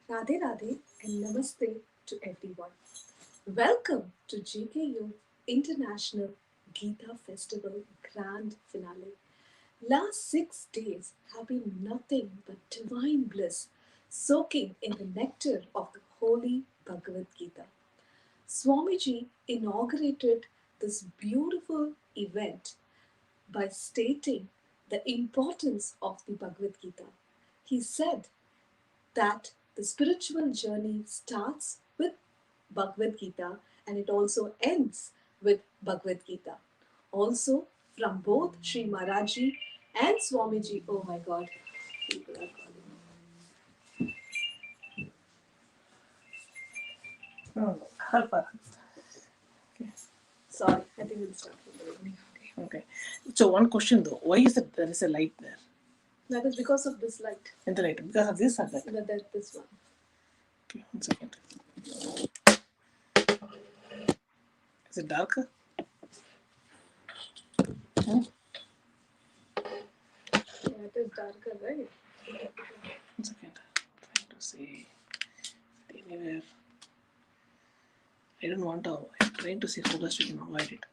Radhe Radhe and Namaste to everyone. Welcome to GKU International Gita Festival Grand Finale. Last 6 days have been nothing but divine bliss, soaking in the nectar of the holy Bhagavad Gita. Swamiji inaugurated this beautiful event by stating the importance of the Bhagavad Gita. He said that the spiritual journey starts with Bhagavad Gita and it also ends with Bhagavad Gita. Also, from both Sri Maharaji and Swamiji, oh my god, people are calling. No, no, Harper. Okay. Sorry, I think we'll start from the beginning. Okay. So one question though, why is it there is a light there That is because of this light. in the light? Because of this or that? This one. Okay, 1 second. Is it darker? Hmm? Yeah, it is darker, right? 1 second. Trying to see anywhere. I don't want to. I'm trying to see how best we can avoid it.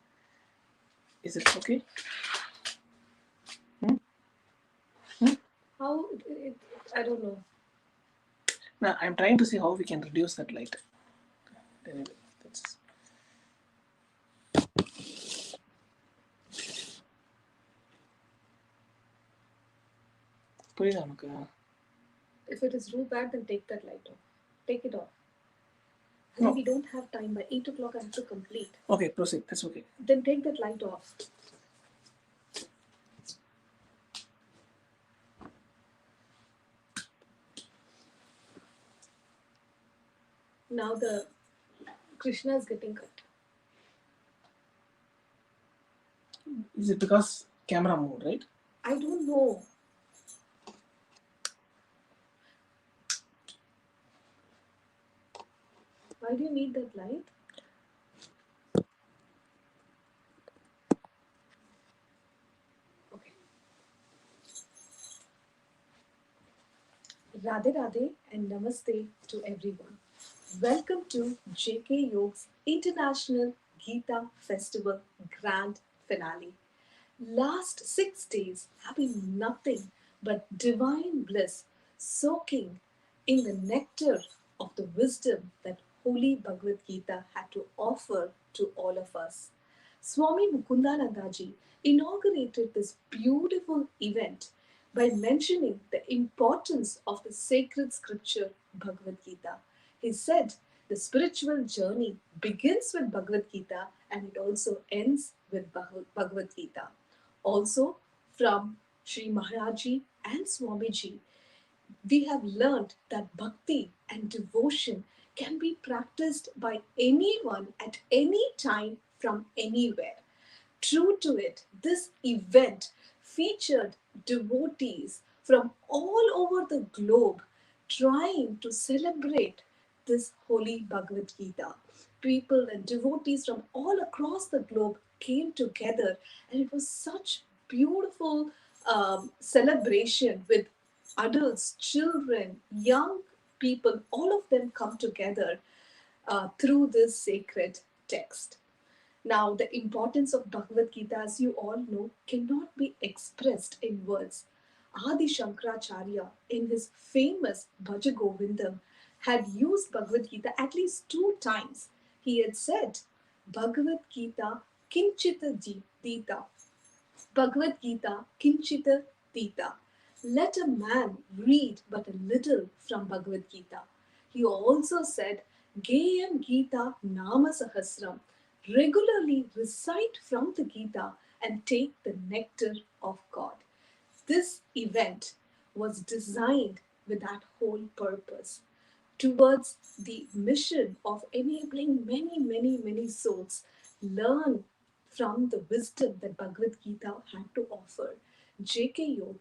Is it okay? Hmm? Hmm? How I don't know. Now I'm trying to see how we can reduce that light. Anyway, that's புரியுதா உனக்கு? If it is real bad, then take that light off. Take it off. No. We don't have time. By 8 o'clock, I have to complete. Okay, proceed. That's okay. Then take that light off. Now the Krishna is getting cut. Is it because camera moved, right? I don't know. Why do you need that light? Okay. Radhe Radhe and Namaste to everyone. Welcome to JK Yoga's International Gita Festival Grand Finale. Last 6 days have been nothing but divine bliss, soaking in the nectar of the wisdom that Holy Bhagavad Gita had to offer to all of us. Swami Mukundanandaji inaugurated this beautiful event by mentioning the importance of the sacred scripture Bhagavad Gita. He said the spiritual journey begins with Bhagavad Gita and it also ends with Bhagavad Gita. Also, from Sri Maharaji and Swamiji, we have learned that bhakti and devotion can be practiced by anyone at any time from anywhere. True to it, this event featured devotees from all over the globe trying to celebrate this holy Bhagavad Gita. People and devotees from all across the globe came together, and it was such beautiful celebration with adults, children, young people, all of them come together through this sacred text. Now, the importance of Bhagavad Gita, as you all know, cannot be expressed in words. Adi Shankaracharya, in his famous Bhaja Govindam, had used Bhagavad Gita at least 2 times. He had said, Bhagavad Gita kinchita dita. Bhagavad Gita kinchita dita. Let a man read but a little from Bhagavad Gita. He also said, Gayam Gita Nama Sahasram. Regularly recite from the Gita and take the nectar of God. This event was designed with that whole purpose towards the mission of enabling many, many, many souls learn from the wisdom that Bhagavad Gita had to offer. JKU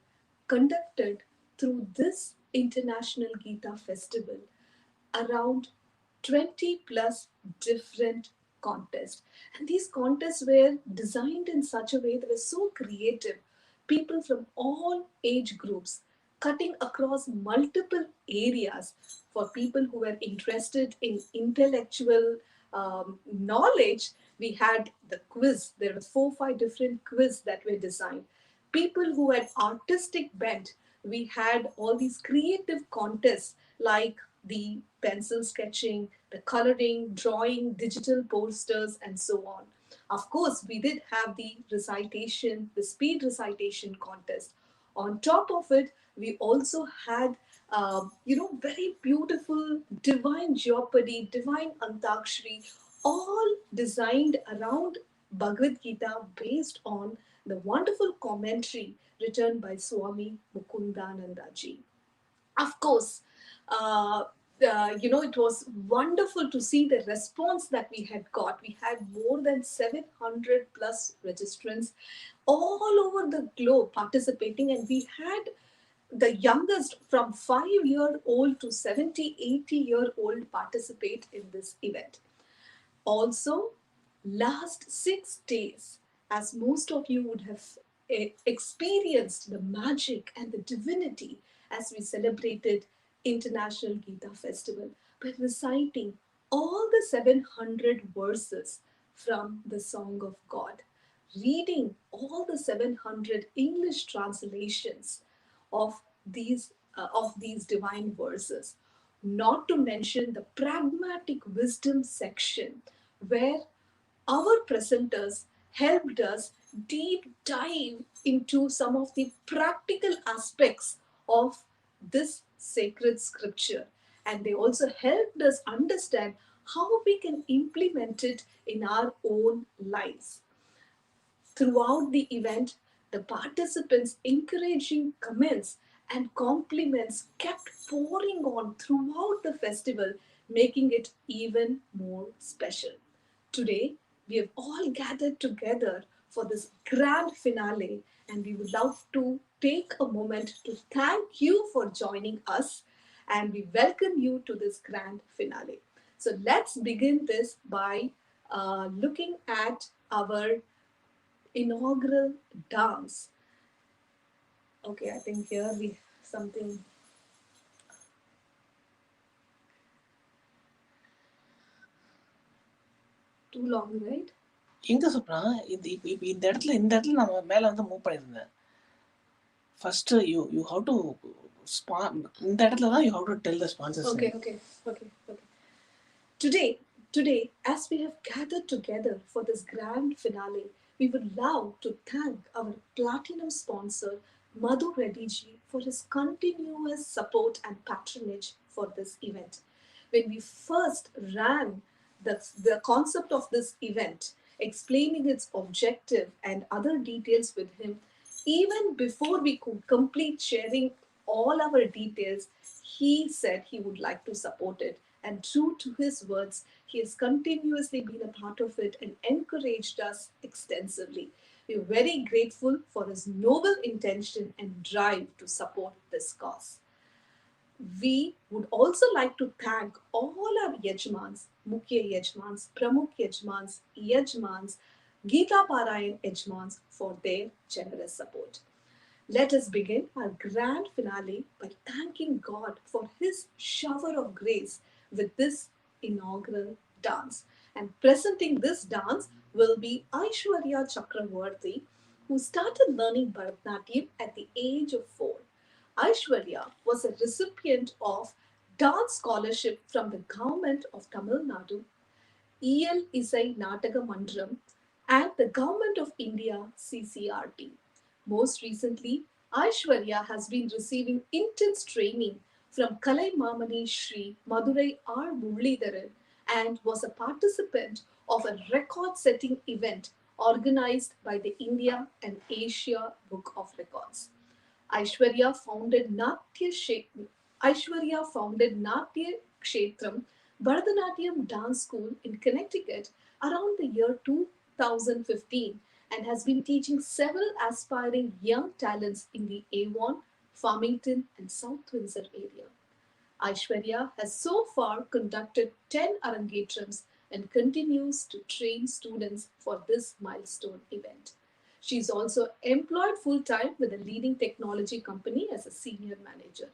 conducted through this International Gita Festival around 20 plus different contests. And these contests were designed in such a way that were so creative. People from all age groups cutting across multiple areas for people who were interested in intellectual knowledge. We had the quiz. There were 4 5 different quiz that were designed. People who had artistic bent, we had all these creative contests like the pencil sketching, the coloring, drawing, digital posters, and so on. Of course, we did have the recitation, the speed recitation contest. On top of it, we also had, very beautiful Divine Jeopardy, Divine Antakshari, all designed around Bhagavad Gita based on the wonderful commentary written by Swami Mukundananda ji. Of course, uh, it was wonderful to see the response that we had got. We had more than 700 plus registrants all over the globe participating, and we had the youngest from 5 year old to 70, 80 year old participate in this event. Also, last 6 days, as most of you would have experienced the magic and the divinity as we celebrated International Gita Festival by reciting all the 700 verses from the Song of God, reading all the 700 English translations of these divine verses, not to mention the pragmatic wisdom section where our presenters helped us deep dive into some of the practical aspects of this sacred scripture, and they also helped us understand how we can implement it in our own lives. Throughout the event, the participants' encouraging comments and compliments kept pouring on throughout the festival, making it even more special. Today, we have all gathered together for this grand finale, and we would love to take a moment to thank you for joining us, and we welcome you to this grand finale. So let's begin this by looking at our inaugural dance. Okay, I think here we something too long, right? எங்க சொன்னா இப்ப இந்த இடத்துல நம்ம மேல வந்து move பண்ணியிருந்தேன். First you have to இந்த இடத்துல தான் you have to tell the sponsors. Okay. Today, as we have gathered together for this grand finale, we would love to thank our platinum sponsor, Madhu Reddy ji, for his continuous support and patronage for this event. When we first ran the concept of this event, explaining its objective and other details with him, even before we could complete sharing all our details, he said he would like to support it. And true to his words, he has continuously been a part of it and encouraged us extensively. We are very grateful for his noble intention and drive to support this cause. We would also like to thank all our Yajmans, Mukhya Yajmans, Pramukh Yajmans, Gita Parayan Yajmans for their generous support. Let us begin our grand finale by thanking God for His shower of grace with this inaugural dance. And presenting this dance will be Aishwarya Chakravarti, who started learning Bharatanatyam at the age of 4. Aishwarya was a recipient of dance scholarship from the government of Tamil Nadu, EL Isai Nataka Mandram, and the Government of India CCRT. Most recently, Aishwarya has been receiving intense training from Kalai Mamani Shri Madurai R. Muralidharan and was a participant of a record setting event organized by the India and Asia Book of Records. Aishwarya founded Natya Kshetram Bharatanatyam Dance School in Connecticut around the year 2015 and has been teaching several aspiring young talents in the Avon, Farmington, and South Windsor area. Aishwarya has so far conducted 10 Arangetrams and continues to train students for this milestone event. She is also employed full time with a leading technology company as a senior manager.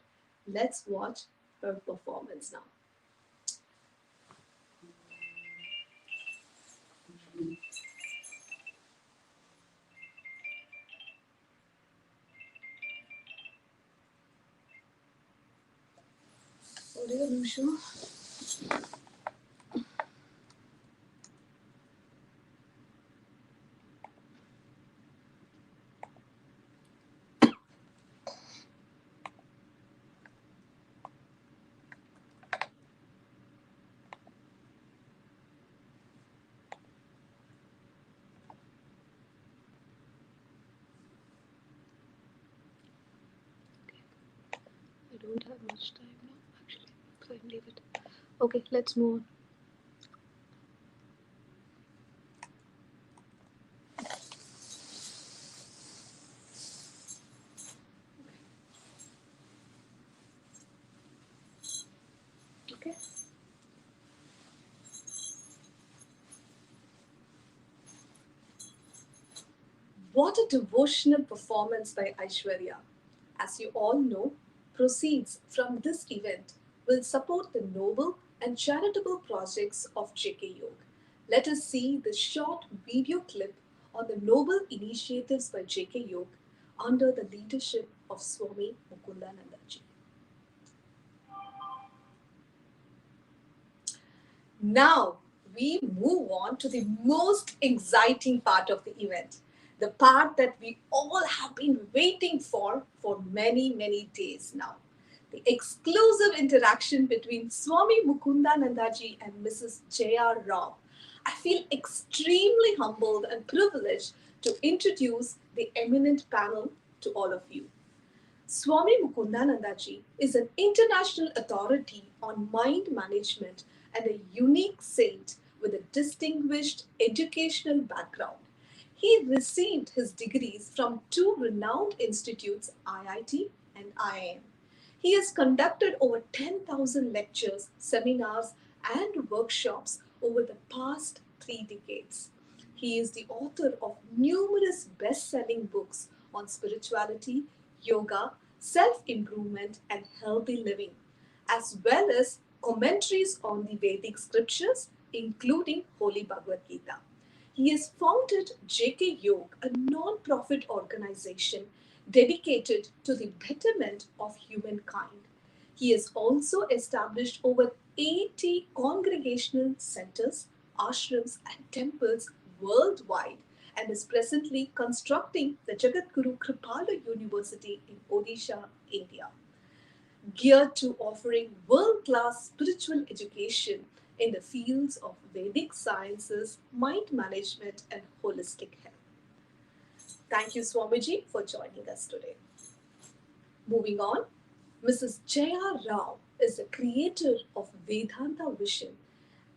Let's watch her performance now. ஒரே ஒரு நிமிஷம். I don't have much time now, actually, so I can leave it. Okay, let's move on. Okay. What a devotional performance by Aishwarya. As you all know, proceeds from this event will support the noble and charitable projects of JK Yog. Let us see the short video clip on the noble initiatives by JK Yog under the leadership of Swami Mukundanandaji. Now we move on to the most exciting part of the event, the part that we all have been waiting for many, many days now. The exclusive interaction between Swami Mukundanandaji and Mrs. J.R. Rao. I feel extremely humbled and privileged to introduce the eminent panel to all of you. Swami Mukundanandaji is an international authority on mind management and a unique saint with a distinguished educational background. He received his degrees from two renowned institutes, IIT and IIM. He has conducted over 10,000 lectures, seminars, and workshops over the past 3 decades. He is the author of numerous best selling books on spirituality, yoga, self improvement, and healthy living, as well as commentaries on the Vedic scriptures, including Holy Bhagavad Gita. He has founded JK Yog, a non profit organization dedicated to the betterment of humankind. He has also established over 80 congregational centers, ashrams, and temples worldwide and is presently constructing the Jagatguru Kripalu University in Odisha, India, geared to offering world class spiritual education in the fields of Vedic sciences, mind management, and holistic health. Thank you, Swamiji, for joining us today. Moving on, Mrs. J.R. Rao is the creator of Vedanta Vision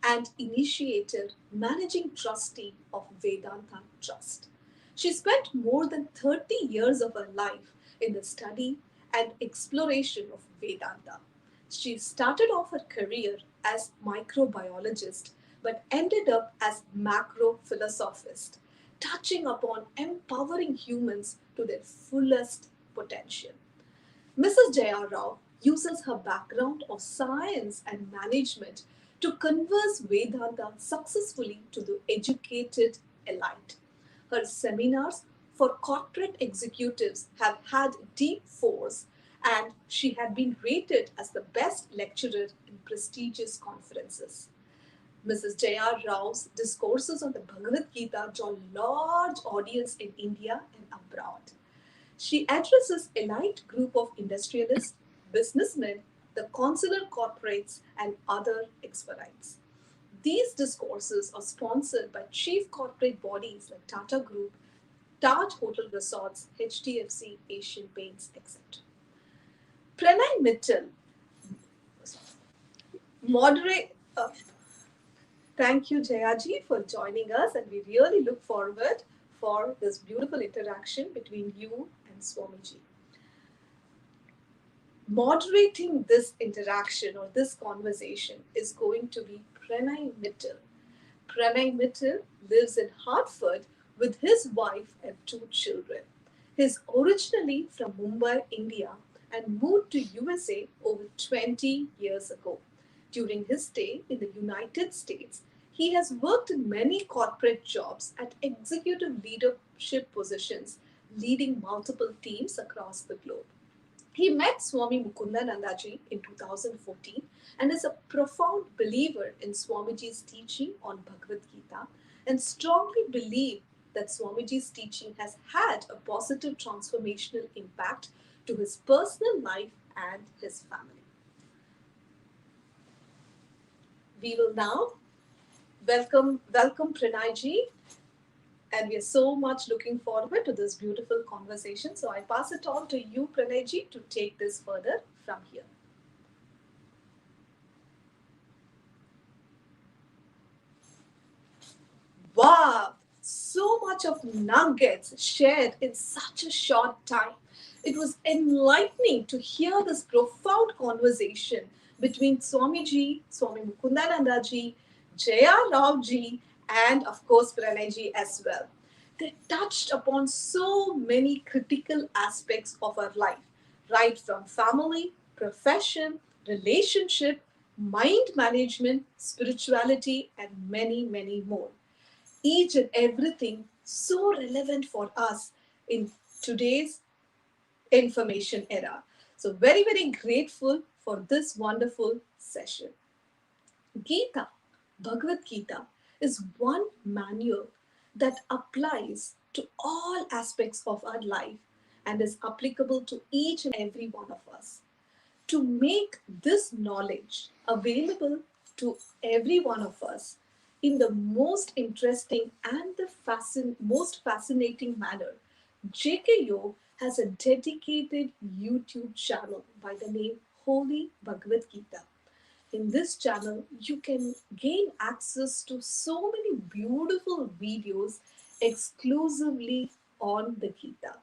and initiator, managing trustee of Vedanta Trust. She spent more than 30 years of her life in the study and exploration of Vedanta. She started off her career as microbiologist but ended up as macro philosophist, touching upon empowering humans to their fullest potential. Mrs. J.R. Rao uses her background of science and management to converse Vedanta successfully to the educated elite. Her seminars for corporate executives have had deep force, and she had been rated as the best lecturer in prestigious conferences. Mrs. J.R. Rao's discourses on the Bhagavad Gita draw large audience in India and abroad. She addresses elite group of industrialists, businessmen, the consular corporates, and other experts. These discourses are sponsored by chief corporate bodies like Tata Group, Taj Hotel Resorts, HDFC, Asian Paints, etc. Pranay Mittal, moderate. Thank you, Jayaji, for joining us, and we really look forward for this beautiful interaction between you and Swamiji. Moderating this interaction or this conversation is going to be Pranay Mittal. Pranay Mittal lives in Hartford, with his wife and two children. He is originally from Mumbai, India, and moved to USA over 20 years ago. During his stay in the United States, he has worked in many corporate jobs at executive leadership positions, leading multiple teams across the globe. He met Swami Mukundanandaji in 2014 and is a profound believer in Swamiji's teaching on Bhagavad Gita and strongly believes that Swamiji's teaching has had a positive transformational impact to his personal life and his family. We will now welcome Pranay ji, and we are so much looking forward to this beautiful conversation. So I pass it on to you, Pranay ji, to take this further from here. Wow, so much of nuggets shared in such a short time. It was enlightening to hear this profound conversation between Swamiji, Swami Mukundanandaji, Jaya Ravji, and of course Pranayji as well. They touched upon so many critical aspects of our life, right from family, profession, relationship, mind management, spirituality, and many, many more. Each and everything so relevant for us in today's information era. So, very, very grateful for this wonderful session. Gita, Bhagavad Gita, is one manual that applies to all aspects of our life and is applicable to each and every one of us. To make this knowledge available to every one of us in the most interesting and the most fascinating manner, JK Yog has a dedicated YouTube channel by the name Holy Bhagavad Gita. In this channel, you can gain access to so many beautiful videos exclusively on the Gita.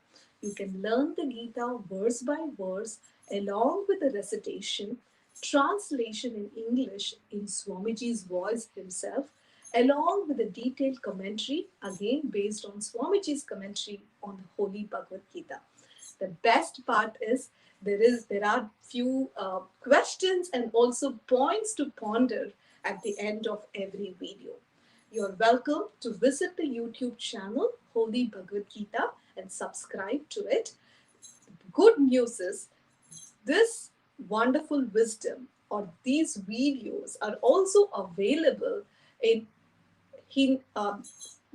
You can learn the Gita verse by verse along with the recitation, translation in English in Swamiji's voice himself, along with a detailed commentary, again based on Swamiji's commentary on the Holy Bhagavad Gita. The best part is there are few questions and also points to ponder at the end of every video. You're welcome to visit the YouTube channel Holy Bhagavad Gita and subscribe to it. Good news is this wonderful wisdom or these videos are also available in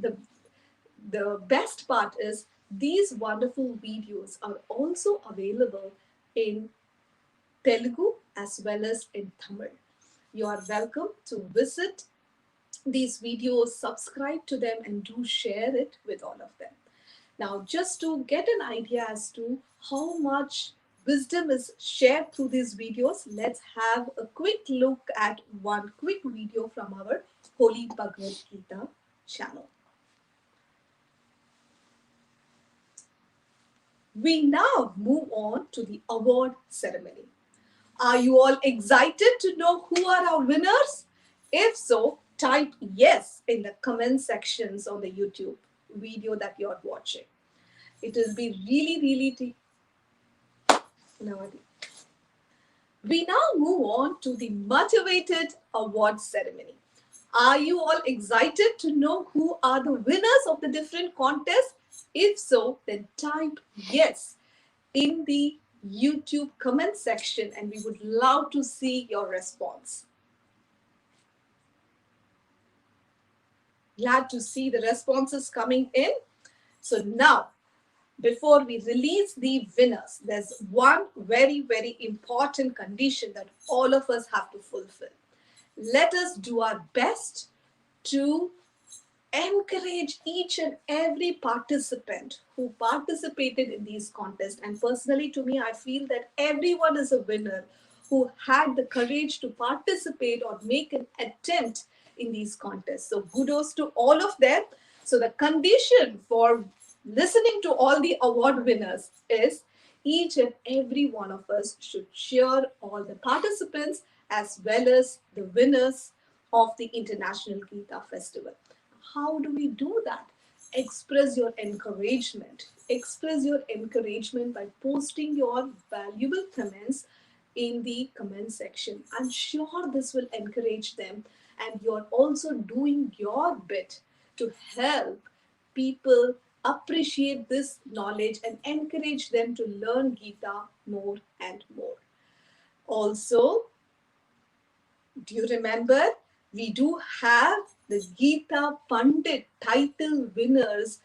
the best part is these wonderful videos are also available in Telugu as well as in Tamil. You are welcome to visit these videos, subscribe to them, and do share it with all of them. Now, just to get an idea as to how much wisdom is shared through these videos, let's have a quick look at one quick video from our Holy Bhagavad Gita channel. We now move on to the award ceremony. Are you all excited to know who are our winners? If so, type yes in the comment sections on the YouTube video that you're watching. It will be really. We now move on to the motivated award ceremony. Are you all excited to know who are the winners of the different contests? If so, then type yes in the YouTube comment section and we would love to see your response. Glad to see the responses coming in. So now, before we release the winners, there's one very important condition that all of us have to fulfill. Let us do our best to encourage each and every participant who participated in these contests. And personally, to me, I feel that everyone is a winner who had the courage to participate or make an attempt in these contests. So kudos to all of them. So the condition for listening to all the award winners is each and every one of us should cheer all the participants as well as the winners of the International Gita Festival. How do we do that? express your encouragement. Express your encouragement by posting your valuable comments in the comment section. I'm sure this will encourage them, and you're also doing your bit to help people appreciate this knowledge and encourage them to learn Gita more and more. Also, do you remember? We do have the Gita Pandit title winners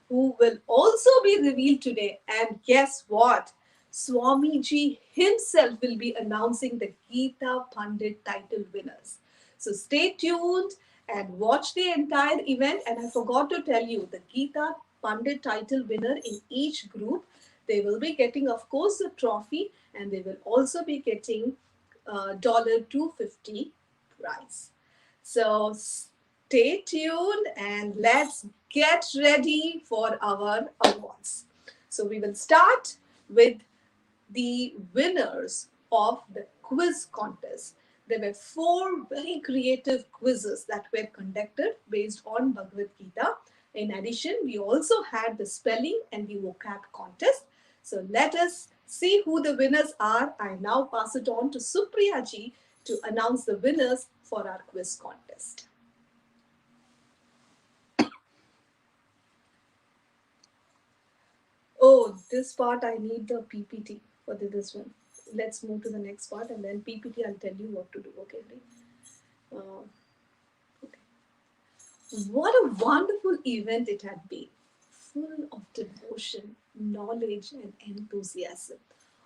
who will also be revealed today. And guess what? Swamiji himself will be announcing the Gita Pandit title winners. So stay tuned and watch the entire event. And I forgot to tell you, the Gita Pandit title winner in each group, they will be getting, of course, a trophy, and they will also be getting $250 prize. So stay tuned and let's get ready for our awards. So we will start with the winners of the quiz contest. There were four very creative quizzes that were conducted based on Bhagavad Gita. In addition, we also had the spelling and the vocab contest. So let us see who the winners are. I now pass it on to Supriya ji to announce the winners for our quiz contest. Oh, this part I need the PPT for this one. Let's move to the next part, and then PPT I'll tell you what to do. Okay, right? Okay. What a wonderful event it had been, full of devotion, knowledge, and enthusiasm.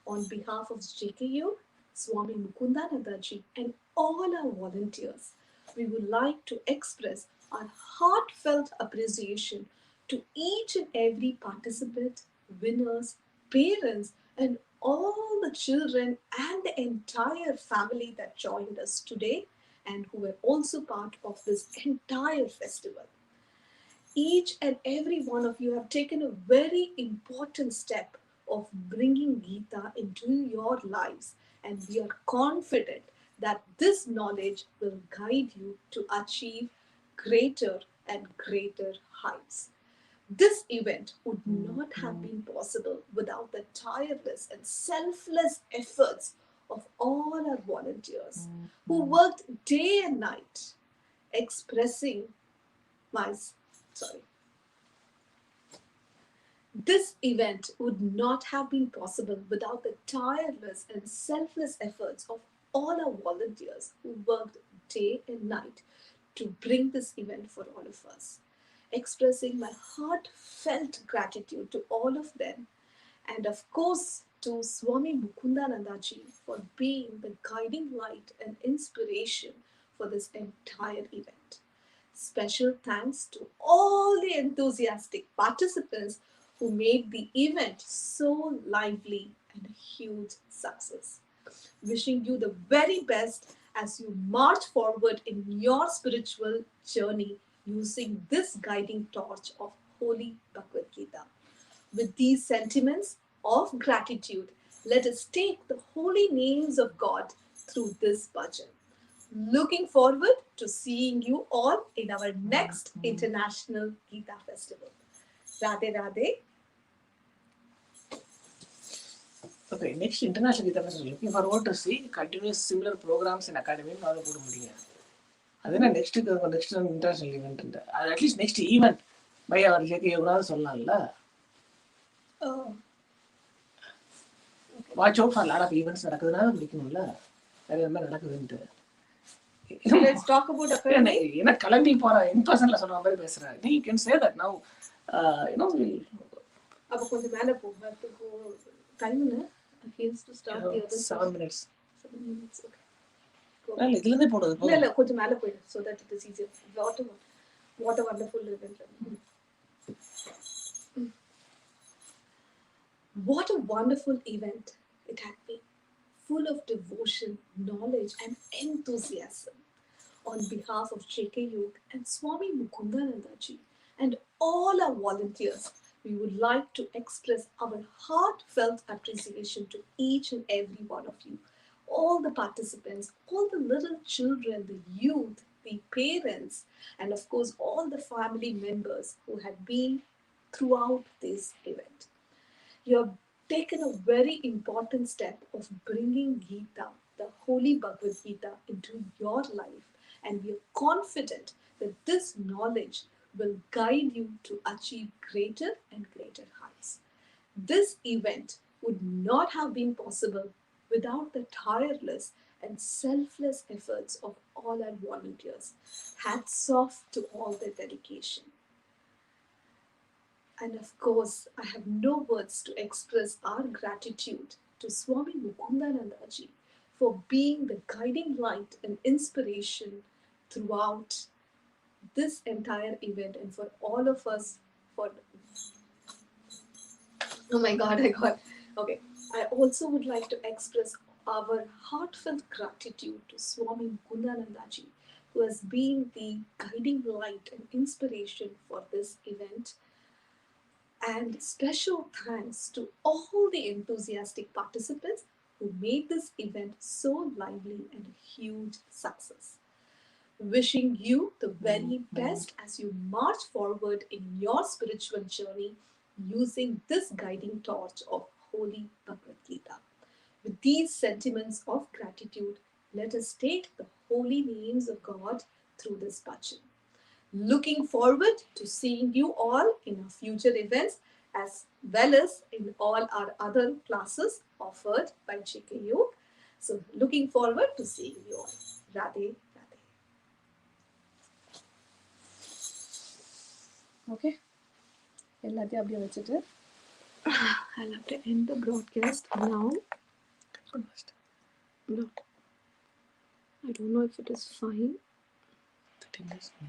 On behalf of JKU, Swami Mukundanandaji, and all our volunteers, we would like to express our heartfelt appreciation to each and every participant, winners, parents, and all the children and the entire family that joined us today and who were also part of this entire festival. Each and every one of you have taken a very important step of bringing Gita into your lives, and we are confident that this knowledge will guide you to achieve greater and greater heights. This event would not have been possible without the tireless and selfless efforts of all our volunteers who worked day and night expressing my sorry. This event would not have been possible without the tireless and selfless efforts of all our volunteers who worked day and night to bring this event for all of us. Expressing my heartfelt gratitude to all of them, and of course to Swami Mukundanandaji for being the guiding light and inspiration for this entire event. Special thanks to all the enthusiastic participants who made the event so lively and a huge success. Wishing you the very best as you march forward in your spiritual journey using this guiding torch of Holy Bhagavad Gita. With these sentiments of gratitude, let us take the holy names of God through this bhajan. Looking forward to seeing you all in our next International Gita Festival. Radhe Radhe. Okay, next International Gita Festival. Looking forward to see continuous similar programs in academy. That's next international event. At least next event. By our JK Oh. Watch out for a lot of events. So let's talk about academy. In person, you can say that now. கொஞ்சம் மேல போ. I have to go. Time he has to start the other 7 minutes. 7 minutes. Okay. Well, இதுல போடுறது. இல்ல கொஞ்சம் மேல போயிடு so that it is easier. What a wonderful event. What a wonderful event it had been. Full of devotion, knowledge, and enthusiasm. On behalf of JK Yog and Swami Mukundanandaji and all our volunteers, we would like to express our heartfelt appreciation to each and every one of you, all the participants, all the little children, the youth, the parents, and of course, all the family members who had been throughout this event. You have taken a very important step of bringing Gita, the Holy Bhagavad Gita, into your life, and we are confident that this knowledge will guide you to achieve greater and greater heights. This event would not have been possible without the tireless and selfless efforts of all our volunteers. Hats off to all their dedication. And of course, I have no words to express our gratitude to Swami Mukundanandaji for being the guiding light and inspiration throughout this entire event, and for all of us for, oh my god, I got, okay. I also would like to express our heartfelt gratitude to Swami Mukundanandaji, who has been the guiding light and inspiration for this event. And special thanks to all the enthusiastic participants who made this event so lively and a huge success. Wishing you the very best as you march forward in your spiritual journey using this guiding torch of Holy Bhagavad Gita. With these sentiments of gratitude, let us take the holy names of God through this bhajan. Looking forward to seeing you all in our future events as well as in all our other classes offered by JK Yoga. So, looking forward to seeing you all. Radhe, Radhe. Okay. எல்லாத்தையும் அப்படியே வச்சுட்டு I'll have to end the broadcast now. No. I don't know if it is fine. 30 minutes.